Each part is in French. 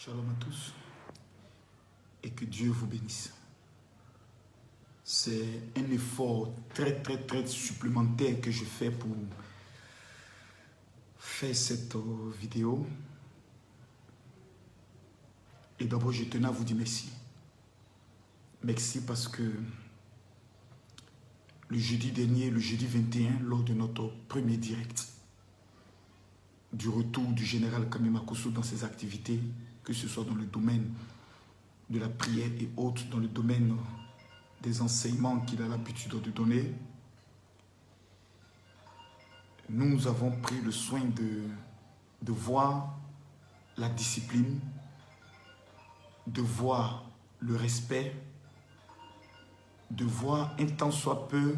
Shalom à tous et que Dieu vous bénisse. C'est un effort très supplémentaire que je fais pour faire cette vidéo. Et d'abord, je tenais à vous dire merci. Merci parce que le jeudi dernier, le jeudi 21, lors de notre premier direct, du retour du général Kami Makosso dans ses activités, que ce soit dans le domaine de la prière et autres, dans le domaine des enseignements qu'il a l'habitude de donner, nous avons pris le soin de voir la discipline, de voir le respect, de voir un tant soit peu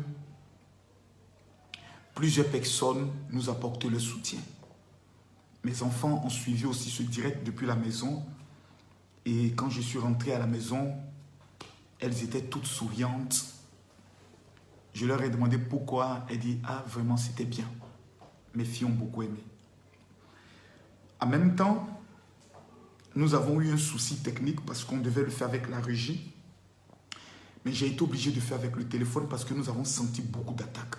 plusieurs personnes nous apporter le soutien. Mes enfants ont suivi aussi ce direct depuis la maison. Et quand je suis rentré à la maison, elles étaient toutes souriantes. Je leur ai demandé pourquoi. Elles disent, ah vraiment c'était bien. Mes filles ont beaucoup aimé. En même temps, nous avons eu un souci technique parce qu'on devait le faire avec la régie. Mais j'ai été obligé de faire avec le téléphone parce que nous avons senti beaucoup d'attaques.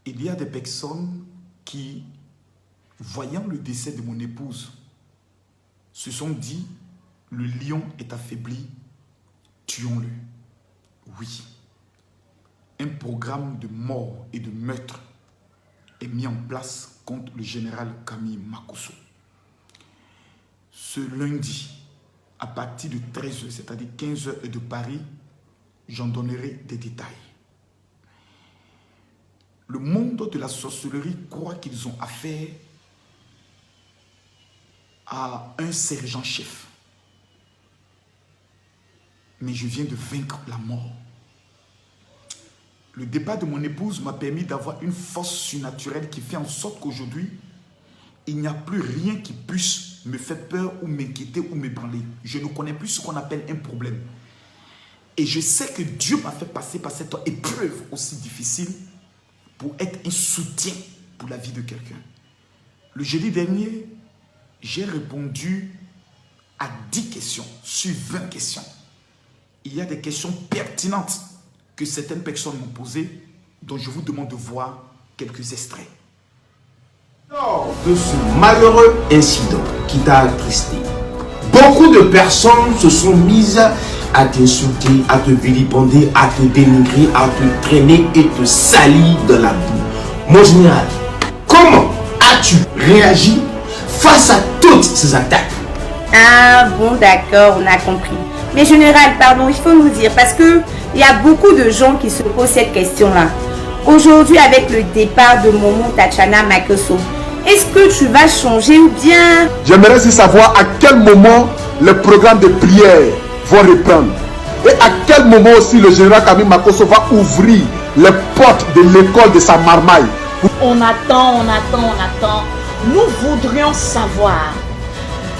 Il y a des personnes qui, voyant le décès de mon épouse, se sont dit, le lion est affaibli, tuons-le. Oui. Un programme de mort et de meurtre est mis en place contre le général Kami Makosso. Ce lundi, à partir de 13h, c'est-à-dire 15h de Paris, j'en donnerai des détails. Le monde de la sorcellerie croit qu'ils ont affaire à un sergent-chef. Mais je viens de vaincre la mort. Le départ de mon épouse m'a permis d'avoir une force surnaturelle qui fait en sorte qu'aujourd'hui, il n'y a plus rien qui puisse me faire peur ou m'inquiéter ou m'ébranler. Je ne connais plus ce qu'on appelle un problème. Et je sais que Dieu m'a fait passer par cette épreuve aussi difficile pour être un soutien pour la vie de quelqu'un. Le jeudi dernier, j'ai répondu à 10 questions sur 20 questions. Il y a des questions pertinentes que certaines personnes m'ont posées, dont je vous demande de voir quelques extraits. Lors de ce malheureux incident qui t'a attristé, beaucoup de personnes se sont mises à t'insulter, à te vilipender, à te dénigrer, à te traîner et te salir dans la boue. Mon général, comment as-tu réagi face à toutes ces attaques? Ah bon, d'accord, on a compris. Mais général, pardon, il faut nous dire, parce que il y a beaucoup de gens qui se posent cette question-là. Aujourd'hui, avec le départ de Momo Tachana Makosso, est-ce que tu vas changer ou bien... J'aimerais aussi savoir à quel moment les programmes de prière vont reprendre. Et à quel moment aussi le général Kami Makosso va ouvrir les portes de l'école de sa marmaille. On attend. Nous voudrions savoir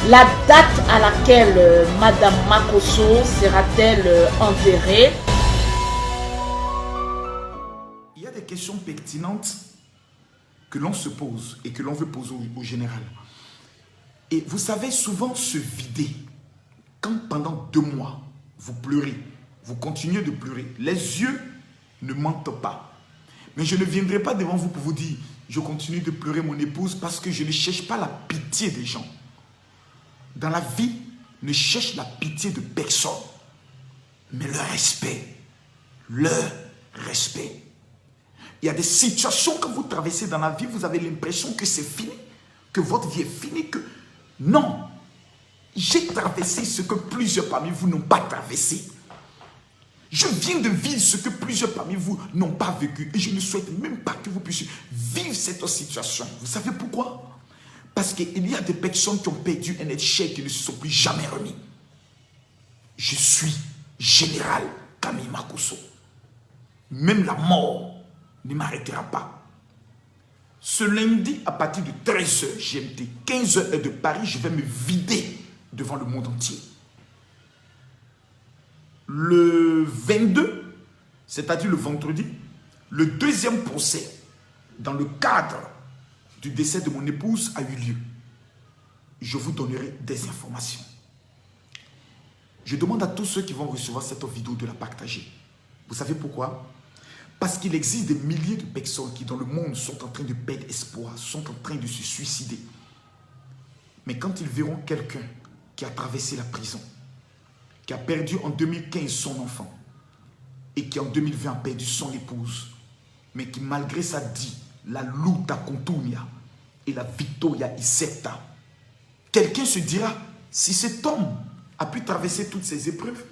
la date à laquelle Madame Makosso sera-t-elle enterrée. Il y a des questions pertinentes que l'on se pose et que l'on veut poser au général. Et vous savez, souvent se vider, quand pendant 2 mois, vous pleurez, vous continuez de pleurer, les yeux ne mentent pas. Mais je ne viendrai pas devant vous pour vous dire, je continue de pleurer mon épouse parce que je ne cherche pas la pitié des gens. Dans la vie, ne cherche la pitié de personne, mais le respect. Le respect. Il y a des situations que vous traversez dans la vie, vous avez l'impression que c'est fini, que votre vie est finie, que non. J'ai traversé ce que plusieurs parmi vous n'ont pas traversé. Je viens de vivre ce que plusieurs parmi vous n'ont pas vécu. Et je ne souhaite même pas que vous puissiez vivre cette situation. Vous savez pourquoi? Parce qu'il y a des personnes qui ont perdu un être cher qui ne se sont plus jamais remis. Je suis général Kami Makosso. Même la mort ne m'arrêtera pas. Ce lundi, à partir de 13h GMT, 15h de Paris, je vais me vider devant le monde entier. Le 22, c'est-à-dire le vendredi, le deuxième procès dans le cadre du décès de mon épouse a eu lieu. je vous donnerai des informations. Je demande à tous ceux qui vont recevoir cette vidéo de la partager. Vous savez pourquoi? Parce qu'il existe des milliers de personnes qui dans le monde sont en train de perdre espoir, sont en train de se suicider. Mais quand ils verront quelqu'un qui a traversé la prison, qui a perdu en 2015 son enfant et qui en 2020 a perdu son épouse, mais qui malgré ça dit la luta continuia et la victoria incerta, quelqu'un se dira, si cet homme a pu traverser toutes ces épreuves,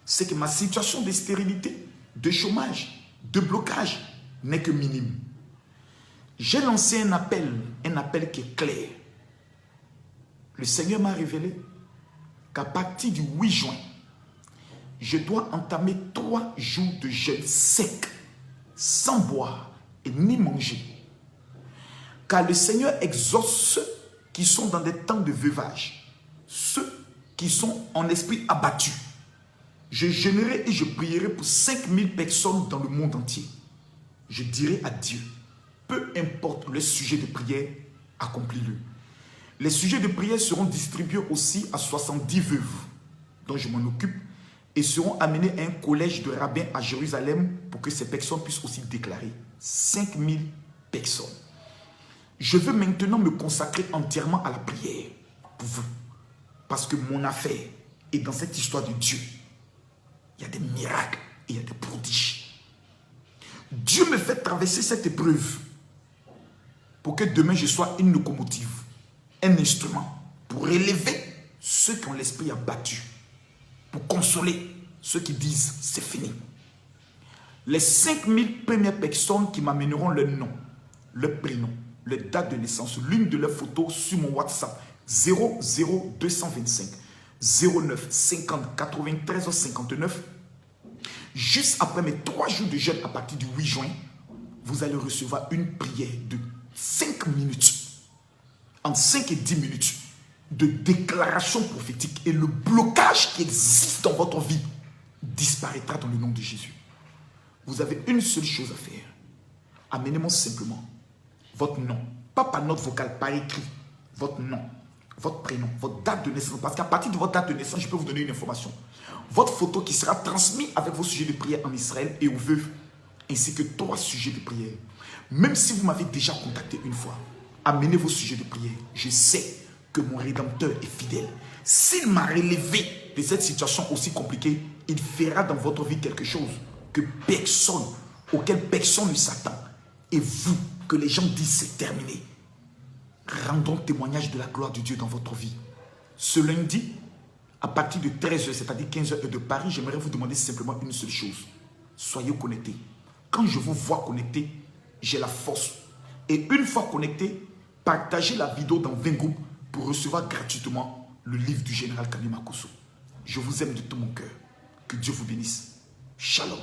c'est que ma situation de stérilité, de chômage, de blocage n'est que minime. J'ai lancé un appel qui est clair. Le Seigneur m'a révélé qu'à partir du 8 juin, je dois entamer 3 jours de jeûne sec, sans boire et ni manger. Car le Seigneur exauce ceux qui sont dans des temps de veuvage, ceux qui sont en esprit abattu. Je jeûnerai et je prierai pour 5000 personnes dans le monde entier. Je dirai à Dieu, peu importe le sujet de prière, accomplis-le. Les sujets de prière seront distribués aussi à 70 veuves, dont je m'en occupe, et seront amenés à un collège de rabbins à Jérusalem pour que ces personnes puissent aussi déclarer. 5000 personnes. Je veux maintenant me consacrer entièrement à la prière pour vous. Parce que mon affaire est dans cette histoire de Dieu. Il y a des miracles et il y a des prodiges. Dieu me fait traverser cette épreuve pour que demain je sois une locomotive, un instrument pour élever ceux qui ont l'esprit abattu, pour consoler ceux qui disent c'est fini. Les 5000 premières personnes qui m'amèneront leur nom, leur prénom, leur date de naissance, l'une de leurs photos sur mon WhatsApp 00225 09 50 93 59. Juste après mes 3 jours de jeûne à partir du 8 juin, vous allez recevoir une prière de 5 minutes, en 5 et 10 minutes, de déclaration prophétique. Et le blocage qui existe dans votre vie disparaîtra dans le nom de Jésus. Vous avez une seule chose à faire. Amenez-moi simplement votre nom, pas par note vocale, par écrit, votre nom, votre prénom, votre date de naissance. Parce qu'à partir de votre date de naissance, je peux vous donner une information. Votre photo qui sera transmise avec vos sujets de prière en Israël et aux veuves, ainsi que 3 sujets de prière. Même si vous m'avez déjà contacté une fois, amenez vos sujets de prière. Je sais que mon Rédempteur est fidèle. S'il m'a relevé de cette situation aussi compliquée, il fera dans votre vie quelque chose auquel personne ne s'attend. Et vous, que les gens disent c'est terminé. Rendons témoignage de la gloire de Dieu dans votre vie. Ce lundi, à partir de 13h, c'est-à-dire 15h de Paris, j'aimerais vous demander simplement une seule chose. Soyez connectés. Quand je vous vois connectés, j'ai la force. Et une fois connectés, partagez la vidéo dans 20 groupes pour recevoir gratuitement le livre du général Kami Makosso. Je vous aime de tout mon cœur. Que Dieu vous bénisse. Shalom.